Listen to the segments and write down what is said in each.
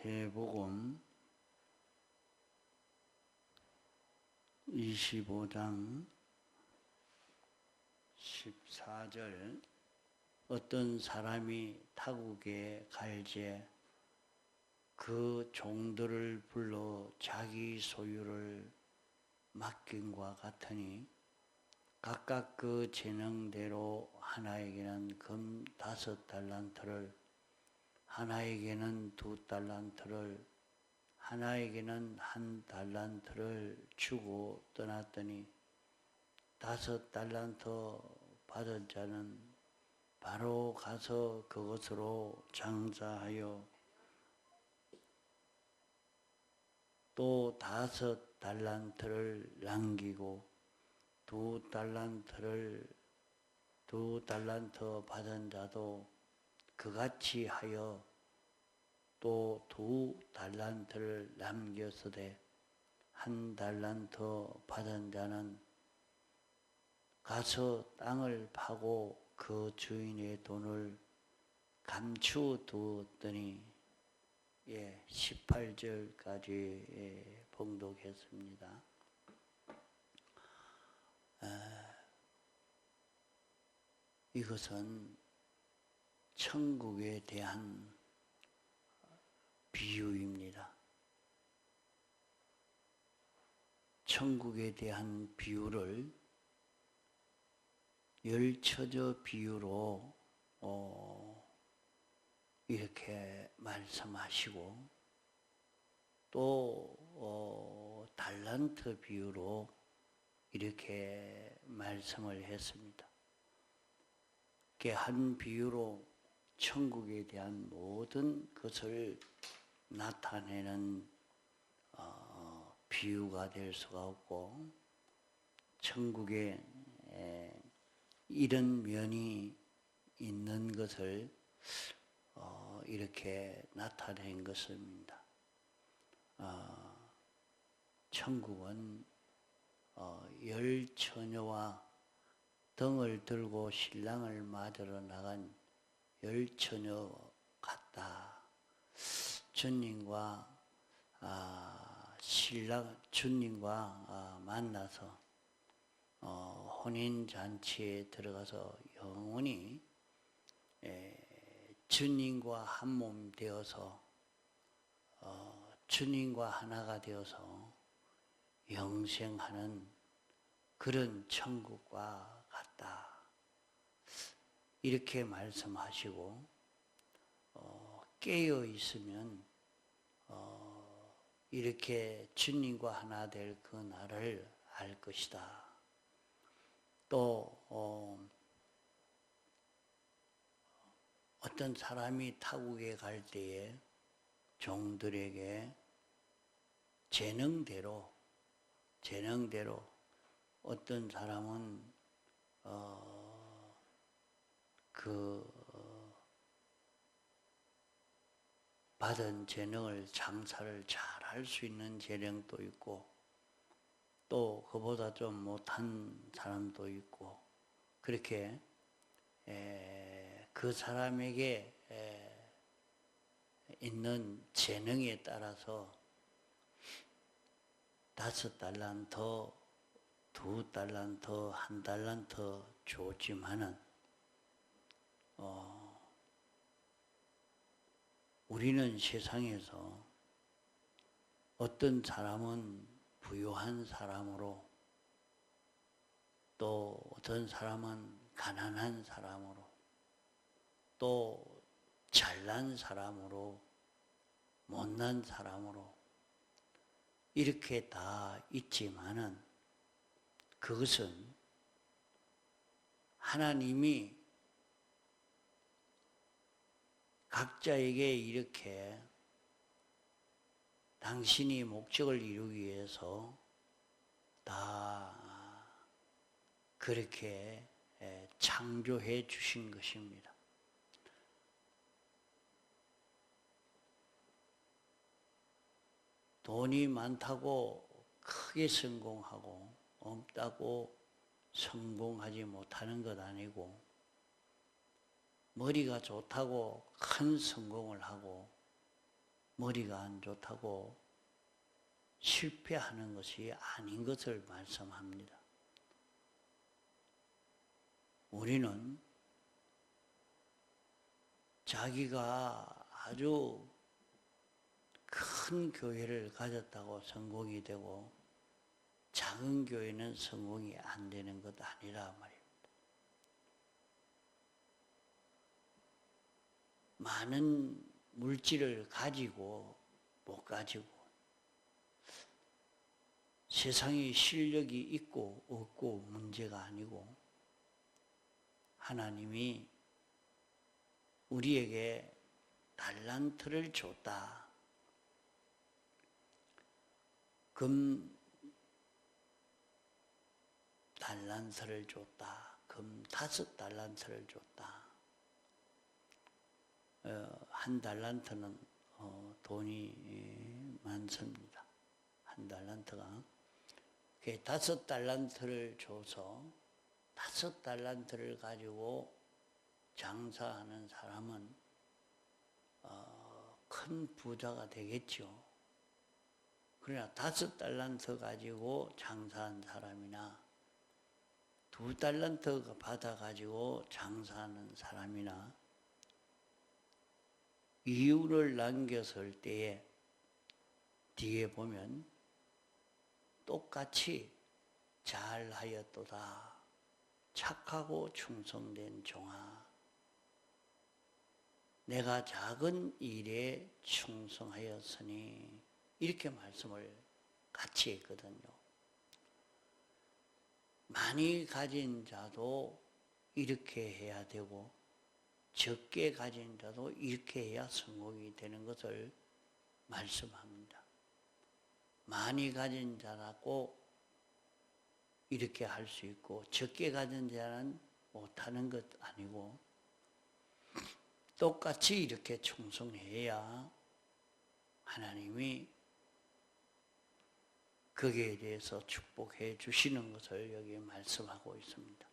마태복음 25장 14절 어떤 사람이 타국에 갈제 그 종들을 불러 자기 소유를 맡김과 같으니 각각 그 재능대로 하나에게는 금 5달란트를 하나에게는 2달란트를 하나에게는 1달란트를 주고 떠났더니 5달란트 받은 자는 바로 가서 그것으로 장사하여 또 5달란트를 남기고 2달란트 받은 자도 그같이 하여 또 2달란트를 남겼으되 1달란트 받은 자는 가서 땅을 파고 그 주인의 돈을 감추두었더니 18절까지 봉독했습니다. 이것은 천국에 대한 비유입니다. 천국에 대한 비유를 열처저 비유로 이렇게 말씀하시고 또 달란트 비유로 이렇게 말씀을 했습니다. 한 비유로 천국에 대한 모든 것을 나타내는 비유가 될 수가 없고 천국에 이런 면이 있는 것을 이렇게 나타낸 것입니다. 천국은 열 처녀와 등을 들고 신랑을 맞으러 나간 열 처녀 같다. 주님과 주님과 만나서 혼인잔치에 들어가서 영원히 주님과 한 몸 되어서 주님과 하나가 되어서 영생하는 그런 천국과 같다. 이렇게 말씀하시고 깨어 있으면 이렇게 주님과 하나 될 그 날을 알 것이다. 또 어떤 사람이 타국에 갈 때에 종들에게 재능대로 어떤 사람은 받은 재능을 장사를 잘 할 수 있는 재능도 있고 또 그보다 좀 못한 사람도 있고 그렇게 그 사람에게 있는 재능에 따라서 5달란트, 2달란트, 1달란트 줬지만은 우리는 세상에서 어떤 사람은 부유한 사람으로 또 어떤 사람은 가난한 사람으로 또 잘난 사람으로 못난 사람으로 이렇게 다 있지만은 그것은 하나님이 각자에게 이렇게 당신이 목적을 이루기 위해서 다 그렇게 창조해 주신 것입니다. 돈이 많다고 크게 성공하고 없다고 성공하지 못하는 것 아니고 머리가 좋다고 큰 성공을 하고 머리가 안 좋다고 실패하는 것이 아닌 것을 말씀합니다. 우리는 자기가 아주 큰 교회를 가졌다고 성공이 되고 작은 교회는 성공이 안 되는 것 아니라 말입니다. 많은 물질을 가지고 못 가지고 세상에 실력이 있고 없고 문제가 아니고 하나님이 우리에게 달란트를 줬다. 금 달란트를 줬다. 금 5달란트를 줬다. 한 달란트는 돈이 많습니다. 한 달란트가 5달란트를 줘서 5달란트를 가지고 장사하는 사람은 큰 부자가 되겠죠. 그러나 5달란트 가지고 장사한 사람이나 2달란트 받아가지고 장사하는 사람이나 이윤을 남겼을 때에 뒤에 보면 똑같이 잘하였도다. 착하고 충성된 종아. 내가 작은 일에 충성하였으니 이렇게 말씀을 같이 했거든요. 많이 가진 자도 이렇게 해야 되고 적게 가진 자도 이렇게 해야 성공이 되는 것을 말씀합니다. 많이 가진 자라고 이렇게 할 수 있고 적게 가진 자는 못하는 것 아니고 똑같이 이렇게 충성해야 하나님이 거기에 대해서 축복해 주시는 것을 여기 말씀하고 있습니다.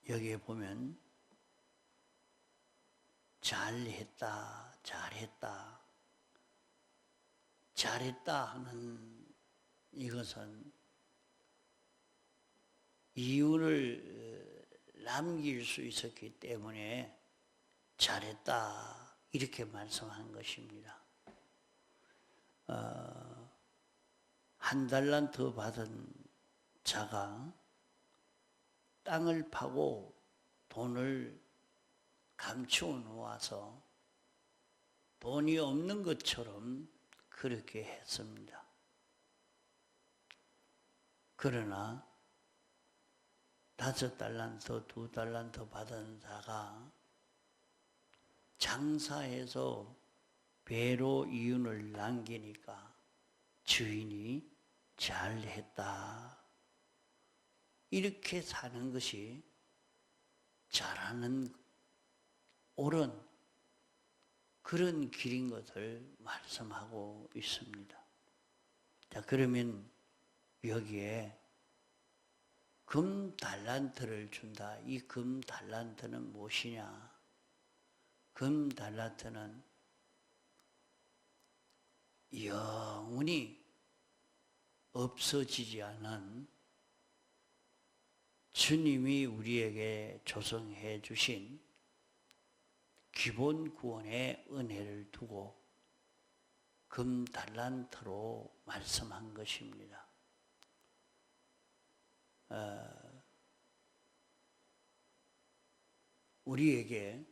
여기에 보면 잘했다, 잘했다, 잘했다 하는 이것은 이윤을 남길 수 있었기 때문에 잘했다 이렇게 말씀한 것입니다. 한 달란트 받은 자가 땅을 파고 돈을 감추어 놓아서 돈이 없는 것처럼 그렇게 했습니다. 그러나 5달란트, 2달란트 받은 자가 장사해서 배로 이윤을 남기니까 주인이 잘했다. 이렇게 사는 것이 잘하는 옳은 그런 길인 것을 말씀하고 있습니다. 자, 그러면 여기에 금 달란트를 준다. 이 금 달란트는 무엇이냐? 금 달란트는 영원히 없어지지 않은 주님이 우리에게 조성해 주신 기본 구원의 은혜를 두고 금 달란트로 말씀한 것입니다. 우리에게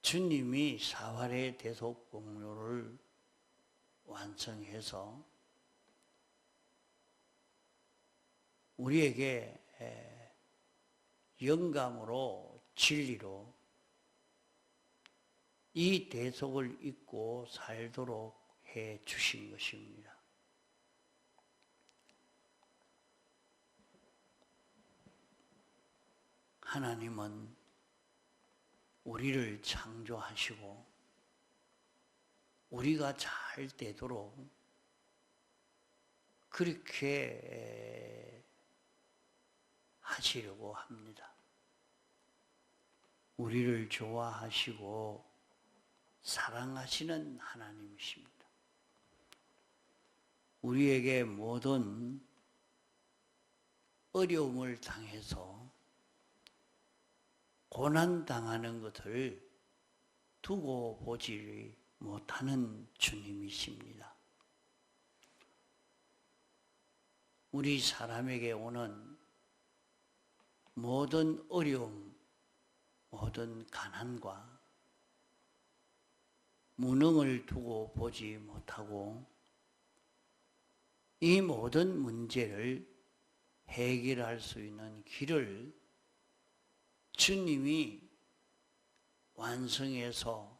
주님이 사활의 대속 공로를 완성해서 우리에게 영감으로 진리로 이 대속을 잊고 살도록 해 주신 것입니다. 하나님은 우리를 창조하시고 우리가 잘 되도록 그렇게 하시려고 합니다. 우리를 좋아하시고 사랑하시는 하나님이십니다. 우리에게 모든 어려움을 당해서 고난당하는 것을 두고 보지 못하는 주님이십니다. 우리 사람에게 오는 모든 어려움, 모든 가난과 무능을 두고 보지 못하고 이 모든 문제를 해결할 수 있는 길을 주님이 완성해서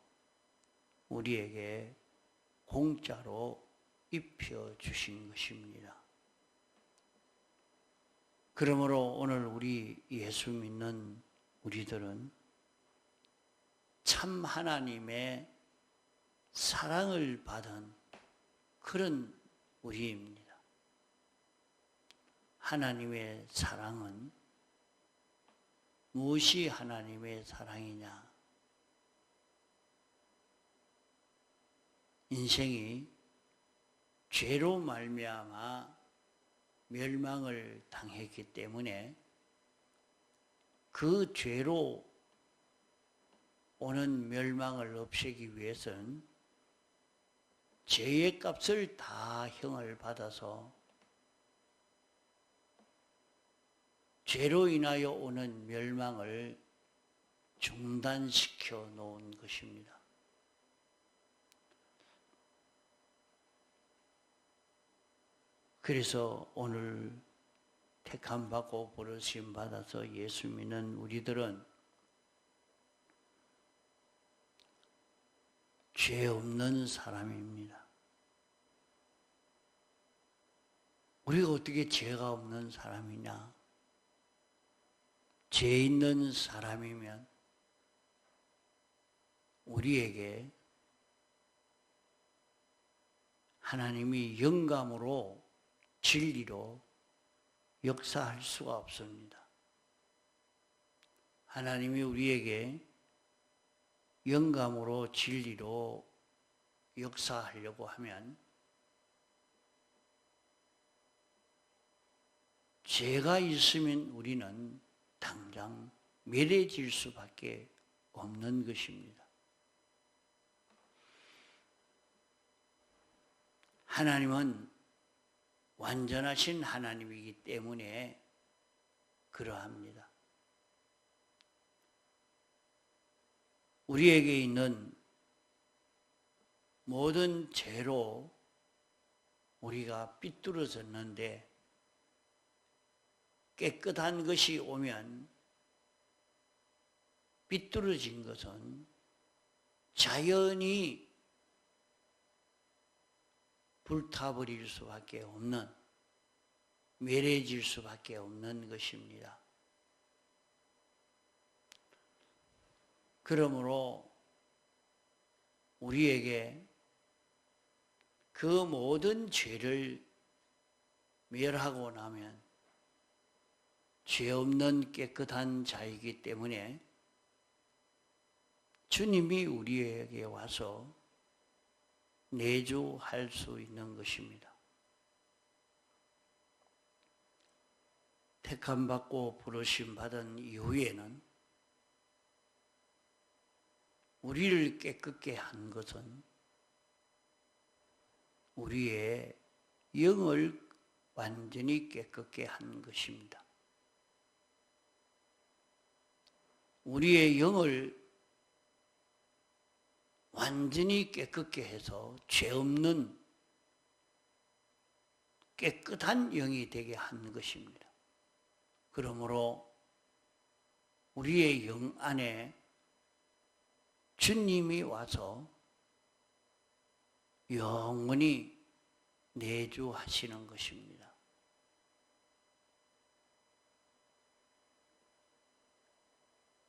우리에게 공짜로 입혀주신 것입니다. 그러므로 오늘 우리 예수 믿는 우리들은 참 하나님의 사랑을 받은 그런 우리입니다. 하나님의 사랑은 무엇이 하나님의 사랑이냐? 인생이 죄로 말미암아 멸망을 당했기 때문에 그 죄로 오는 멸망을 없애기 위해서는 죄의 값을 다 형을 받아서 죄로 인하여 오는 멸망을 중단시켜 놓은 것입니다. 그래서 오늘 택함 받고 부르심 받아서 예수 믿는 우리들은 죄 없는 사람입니다. 우리가 어떻게 죄가 없는 사람이냐? 죄 있는 사람이면 우리에게 하나님이 영감으로 진리로 역사할 수가 없습니다. 하나님이 우리에게 영감으로 진리로 역사하려고 하면 죄가 있으면 우리는 당장 멸해질 수밖에 없는 것입니다. 하나님은 완전하신 하나님이기 때문에 그러합니다. 우리에게 있는 모든 죄로 우리가 삐뚤어졌는데 깨끗한 것이 오면 삐뚤어진 것은 자연히 불타버릴 수밖에 없는, 멸해질 수밖에 없는 것입니다. 그러므로 우리에게 그 모든 죄를 멸하고 나면 죄 없는 깨끗한 자이기 때문에 주님이 우리에게 와서 내주할 수 있는 것입니다. 택함받고 부르심 받은 이후에는 우리를 깨끗게 한 것은 우리의 영을 완전히 깨끗게 한 것입니다. 우리의 영을 완전히 깨끗게 해서 죄 없는 깨끗한 영이 되게 한 것입니다. 그러므로 우리의 영 안에 주님이 와서 영원히 내주하시는 것입니다.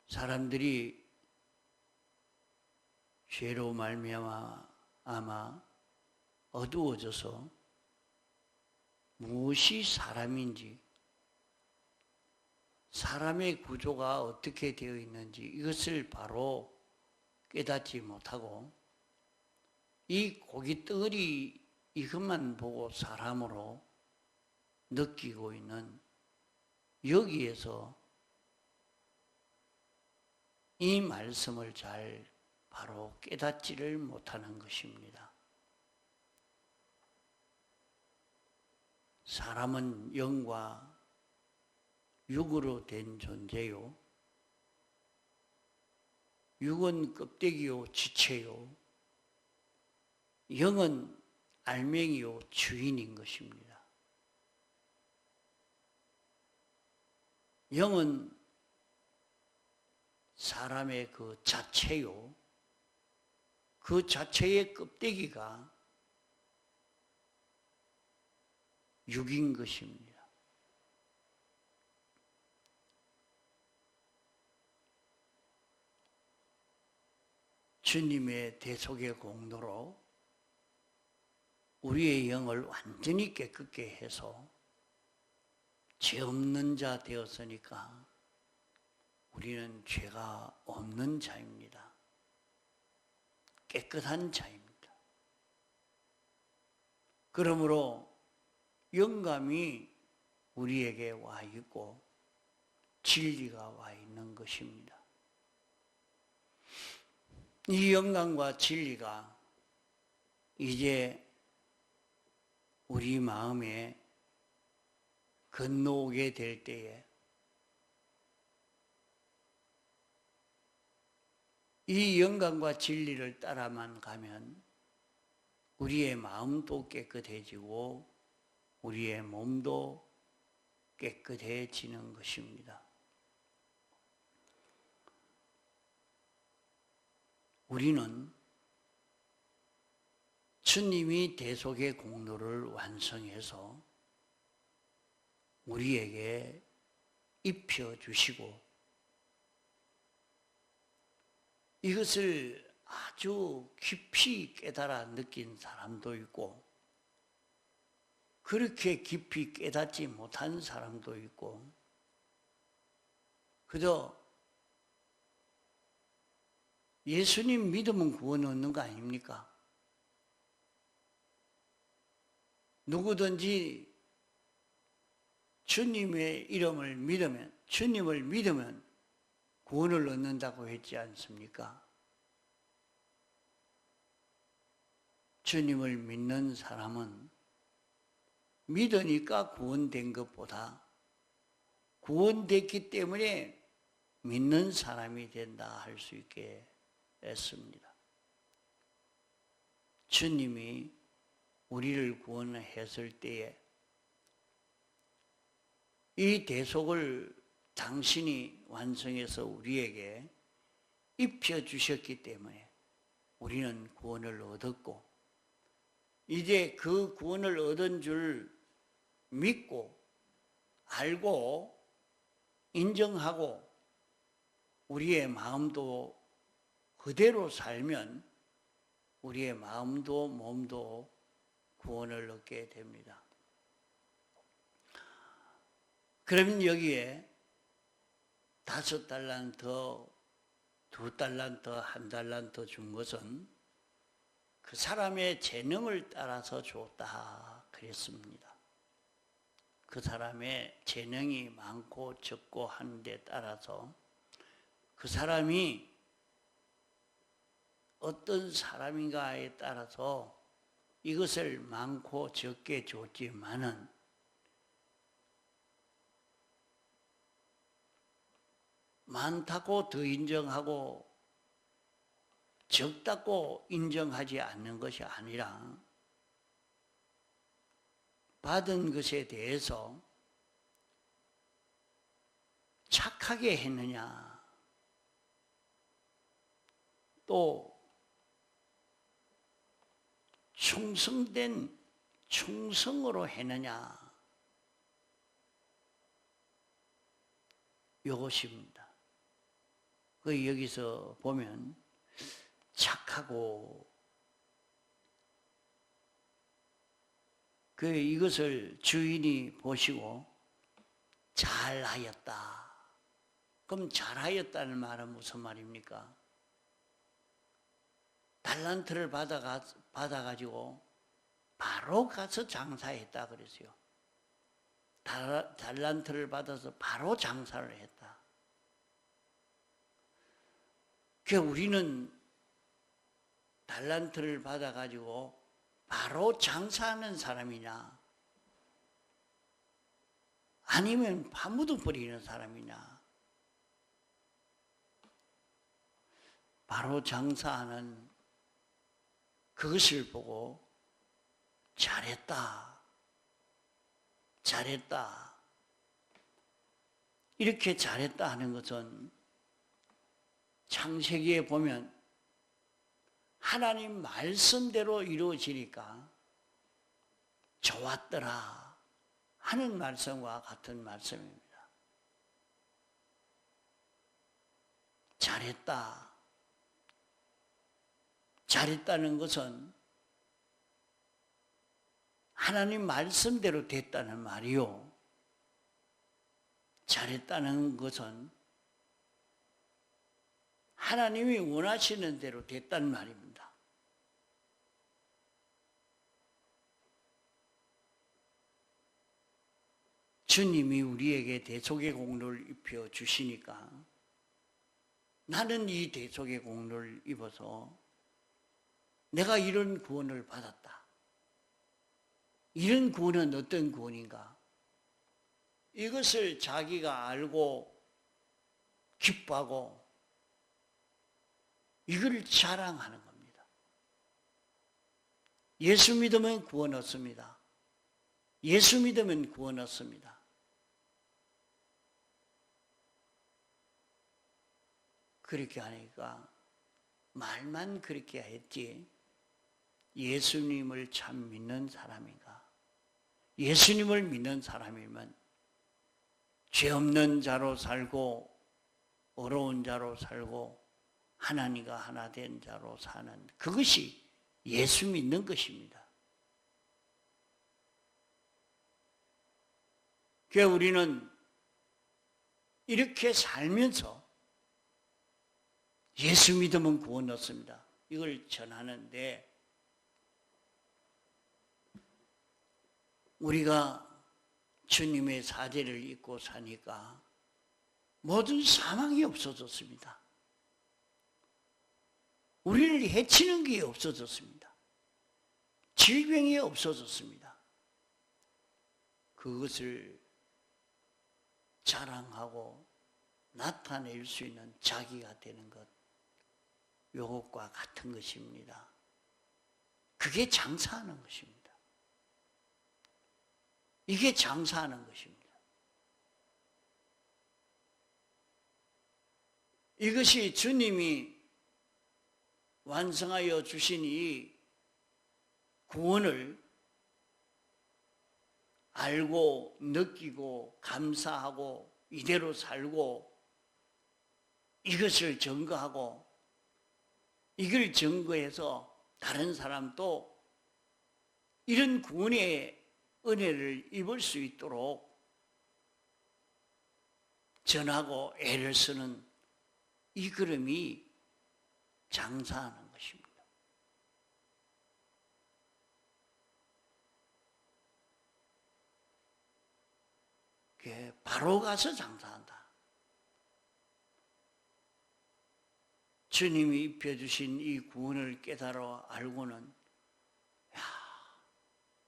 사람들이 죄로 말미암아 아마 어두워져서 무엇이 사람인지 사람의 구조가 어떻게 되어 있는지 이것을 바로 깨닫지 못하고 이 고깃덩어리 이것만 보고 사람으로 느끼고 있는 여기에서 이 말씀을 잘 바로 깨닫지를 못하는 것입니다. 사람은 영과 육으로 된 존재요. 육은 껍데기요 지체요. 영은 알맹이요 주인인 것입니다. 영은 사람의 그 자체요. 그 자체의 껍데기가 육인 것입니다. 주님의 대속의 공로로 우리의 영을 완전히 깨끗게 해서 죄 없는 자 되었으니까 우리는 죄가 없는 자입니다. 깨끗한 자입니다. 그러므로 영감이 우리에게 와 있고 진리가 와 있는 것입니다. 이 영감과 진리가 이제 우리 마음에 건너오게 될 때에 이 영감과 진리를 따라만 가면 우리의 마음도 깨끗해지고 우리의 몸도 깨끗해지는 것입니다. 우리는 주님이 대속의 공로를 완성해서 우리에게 입혀주시고 이것을 아주 깊이 깨달아 느낀 사람도 있고 그렇게 깊이 깨닫지 못한 사람도 있고 그저 예수님 믿으면 구원 얻는 거 아닙니까? 누구든지 주님의 이름을 믿으면, 주님을 믿으면 구원을 얻는다고 했지 않습니까? 주님을 믿는 사람은 믿으니까 구원된 것보다 구원됐기 때문에 믿는 사람이 된다 할 수 있게 했습니다. 주님이 우리를 구원했을 때에 이 대속을 당신이 완성해서 우리에게 입혀주셨기 때문에 우리는 구원을 얻었고 이제 그 구원을 얻은 줄 믿고 알고 인정하고 우리의 마음도 그대로 살면 우리의 마음도 몸도 구원을 얻게 됩니다. 그러면 여기에 5달란트, 2달란트, 1달란트 준 것은 그 사람의 재능을 따라서 줬다 그랬습니다. 그 사람의 재능이 많고 적고 하는 데 따라서 그 사람이 어떤 사람인가에 따라서 이것을 많고 적게 줬지만은 많다고 더 인정하고 적다고 인정하지 않는 것이 아니라 받은 것에 대해서 착하게 했느냐 또 충성된 충성으로 했느냐 이것입니다. 그 여기서 보면 착하고 그 이것을 주인이 보시고 잘하였다 그럼 잘하였다는 말은 무슨 말입니까? 달란트를 받아가지고 바로 가서 장사했다 그랬어요. 달란트를 받아서 바로 장사를 했다. 그러니까 우리는 달란트를 받아가지고 바로 장사하는 사람이냐, 아니면 파묻어버리는 사람이냐, 바로 장사하는 그것을 보고 잘했다, 잘했다, 이렇게 잘했다 하는 것은 창세기에 보면 하나님 말씀대로 이루어지니까 좋았더라 하는 말씀과 같은 말씀입니다. 잘했다. 잘했다는 것은 하나님 말씀대로 됐다는 말이요. 잘했다는 것은 하나님이 원하시는 대로 됐다는 말입니다. 주님이 우리에게 대속의 공로를 입혀 주시니까 나는 이 대속의 공로를 입어서 내가 이런 구원을 받았다. 이런 구원은 어떤 구원인가? 이것을 자기가 알고 기뻐하고 이걸 자랑하는 겁니다. 예수 믿으면 구원 얻습니다. 예수 믿으면 구원 얻습니다. 그렇게 하니까 말만 그렇게 했지 예수님을 참 믿는 사람인가? 예수님을 믿는 사람이면 죄 없는 자로 살고 어려운 자로 살고 하나님과 하나 된 자로 사는 그것이 예수 믿는 것입니다. 그래서 우리는 이렇게 살면서 예수 믿으면 구원 얻습니다. 이걸 전하는데 우리가 주님의 사제를 입고 사니까 모든 사망이 없어졌습니다. 우리를 해치는 게 없어졌습니다. 질병이 없어졌습니다. 그것을 자랑하고 나타낼 수 있는 자기가 되는 것, 이것과 같은 것입니다. 그게 장사하는 것입니다. 이게 장사하는 것입니다. 이것이 주님이 완성하여 주신 이 구원을 알고 느끼고 감사하고 이대로 살고 이것을 증거하고 이걸 증거해서 다른 사람도 이런 구원의 은혜를 입을 수 있도록 전하고 애를 쓰는 이 걸음이 장사하는 것입니다. 바로 가서 장사한다. 주님이 입혀주신 이 구원을 깨달아 알고는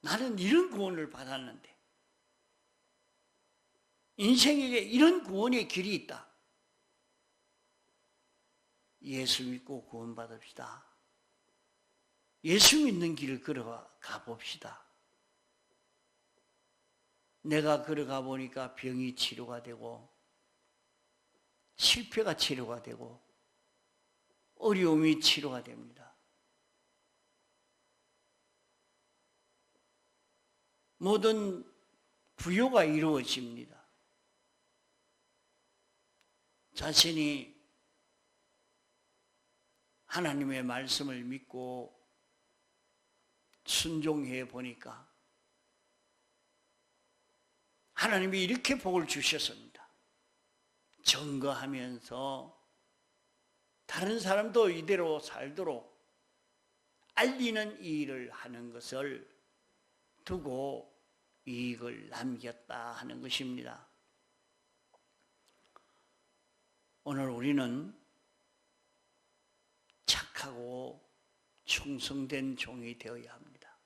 나는 이런 구원을 받았는데 인생에게 이런 구원의 길이 있다. 예수 믿고 구원받읍시다. 예수 믿는 길을 걸어가 봅시다. 내가 걸어가 보니까 병이 치료가 되고 실패가 치료가 되고 어려움이 치료가 됩니다. 모든 부요가 이루어집니다. 자신이 하나님의 말씀을 믿고 순종해 보니까 하나님이 이렇게 복을 주셨습니다. 증거하면서 다른 사람도 이대로 살도록 알리는 일을 하는 것을 두고 이익을 남겼다 하는 것입니다. 오늘 우리는 착하고 충성된 종이 되어야 합니다.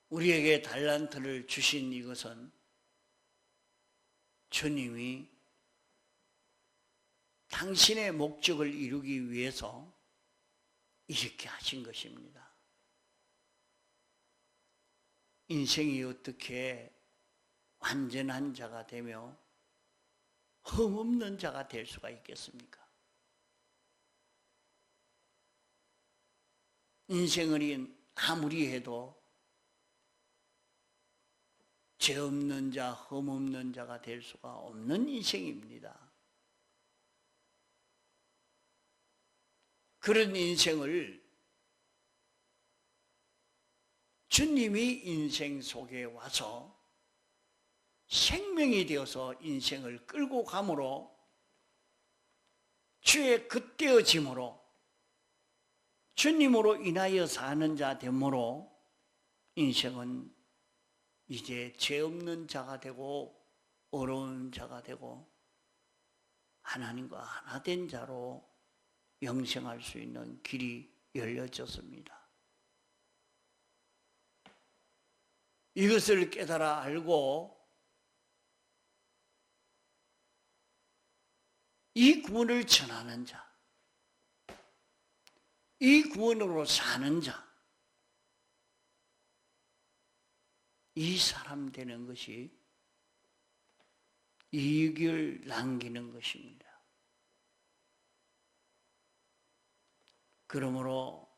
우리에게 달란트를 주신 이것은 주님이 당신의 목적을 이루기 위해서 이렇게 하신 것입니다. 인생이 어떻게 완전한 자가 되며 흠없는 자가 될 수가 있겠습니까? 인생을 아무리 해도 죄 없는 자, 흠 없는 자가 될 수가 없는 인생입니다. 그런 인생을 주님이 인생 속에 와서 생명이 되어서 인생을 끌고 가므로 주의 긋대어짐으로 주님으로 인하여 사는 자 되므로 인생은 이제 죄 없는 자가 되고 어려운 자가 되고 하나님과 하나 된 자로 영생할 수 있는 길이 열려졌습니다. 이것을 깨달아 알고 이 구원을 전하는 자, 이 구원으로 사는 자, 이 사람 되는 것이 이익을 남기는 것입니다. 그러므로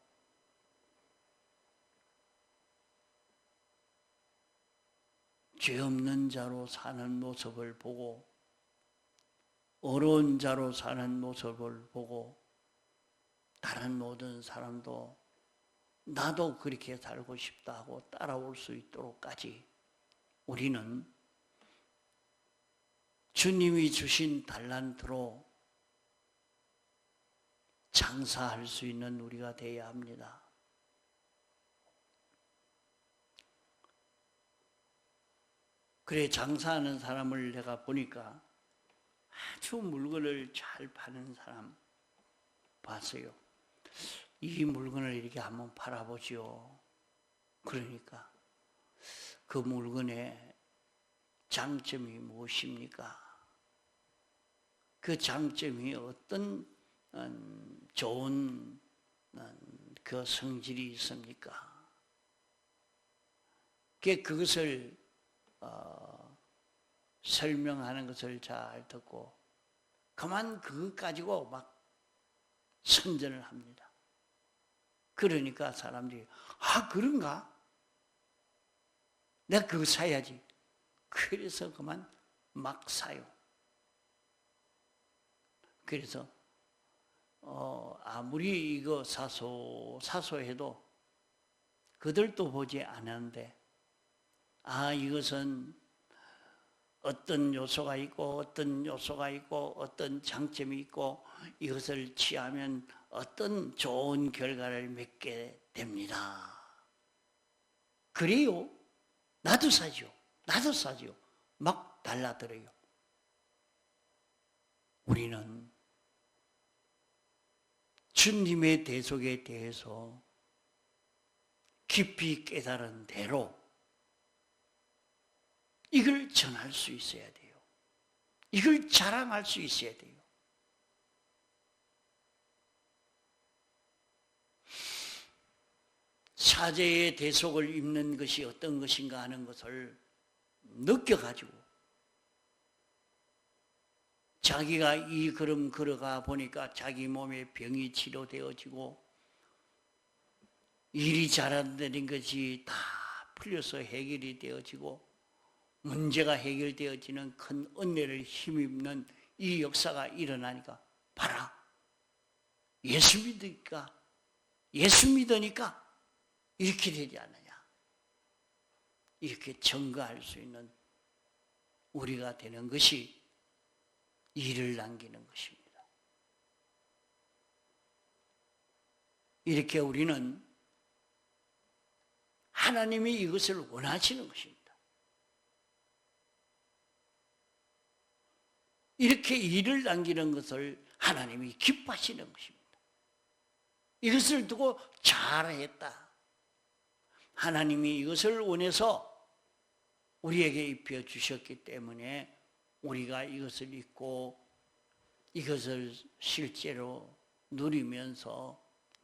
죄 없는 자로 사는 모습을 보고 어려운 자로 사는 모습을 보고 다른 모든 사람도 나도 그렇게 살고 싶다 하고 따라올 수 있도록까지 우리는 주님이 주신 달란트로 장사할 수 있는 우리가 되어야 합니다. 그래, 장사하는 사람을 내가 보니까 아주 물건을 잘 파는 사람 봤어요. 이 물건을 이렇게 한번 팔아보지요. 그러니까 그 물건의 장점이 무엇입니까? 그 장점이 어떤 좋은 그 성질이 있습니까? 그것을 설명하는 것을 잘 듣고 그만 그것 가지고 막 선전을 합니다. 그러니까 사람들이 그런가? 내가 그거 사야지. 그래서 그만 막 사요. 그래서 아무리 이거 사소해도 그들도 보지 않았는데 이것은 어떤 요소가 있고 어떤 요소가 있고 어떤 장점이 있고 이것을 취하면 어떤 좋은 결과를 맺게 됩니다. 그래요? 나도 사죠. 나도 사죠. 막 달라들어요. 우리는 주님의 대속에 대해서 깊이 깨달은 대로 이걸 전할 수 있어야 돼요. 이걸 자랑할 수 있어야 돼요. 사제의 대속을 입는 것이 어떤 것인가 하는 것을 느껴가지고 자기가 이 걸음 걸어가 보니까 자기 몸에 병이 치료되어지고 일이 잘 안 되는 것이 다 풀려서 해결이 되어지고 문제가 해결되어지는 큰 은혜를 힘입는 이 역사가 일어나니까 봐라, 예수 믿으니까 이렇게 되지 않느냐. 이렇게 증거할 수 있는 우리가 되는 것이 일을 남기는 것입니다. 이렇게 우리는 하나님이 이것을 원하시는 것입니다. 이렇게 일을 남기는 것을 하나님이 기뻐하시는 것입니다. 이것을 두고 잘했다. 하나님이 이것을 원해서 우리에게 입혀 주셨기 때문에 우리가 이것을 잊고 이것을 실제로 누리면서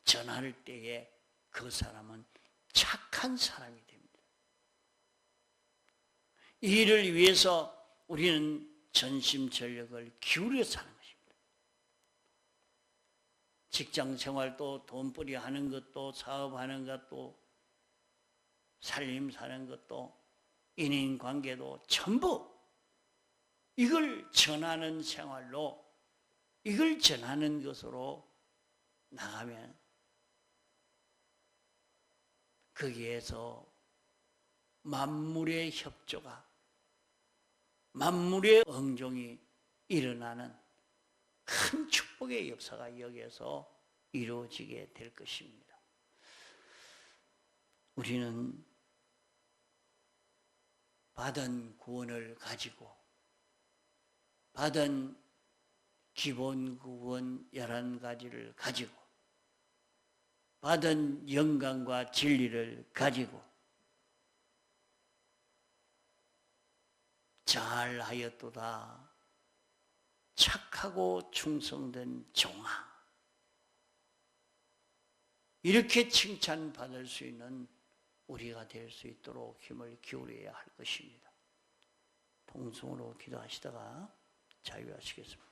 전할 때에 그 사람은 착한 사람이 됩니다. 이 일을 위해서 우리는 전심전력을 기울여 사는 것입니다. 직장 생활도 돈벌이 하는 것도 사업하는 것도 살림 사는 것도 인인관계도 전부 이걸 전하는 생활로 이걸 전하는 것으로 나가면 거기에서 만물의 협조가 만물의 응종이 일어나는 큰 축복의 역사가 여기에서 이루어지게 될 것입니다. 우리는 받은 구원을 가지고 받은 기본 구원 11가지를 가지고 받은 영광과 진리를 가지고 잘하였도다 착하고 충성된 종아 이렇게 칭찬받을 수 있는 우리가 될 수 있도록 힘을 기울여야 할 것입니다. 통성으로 기도하시다가 자유하시겠습니다.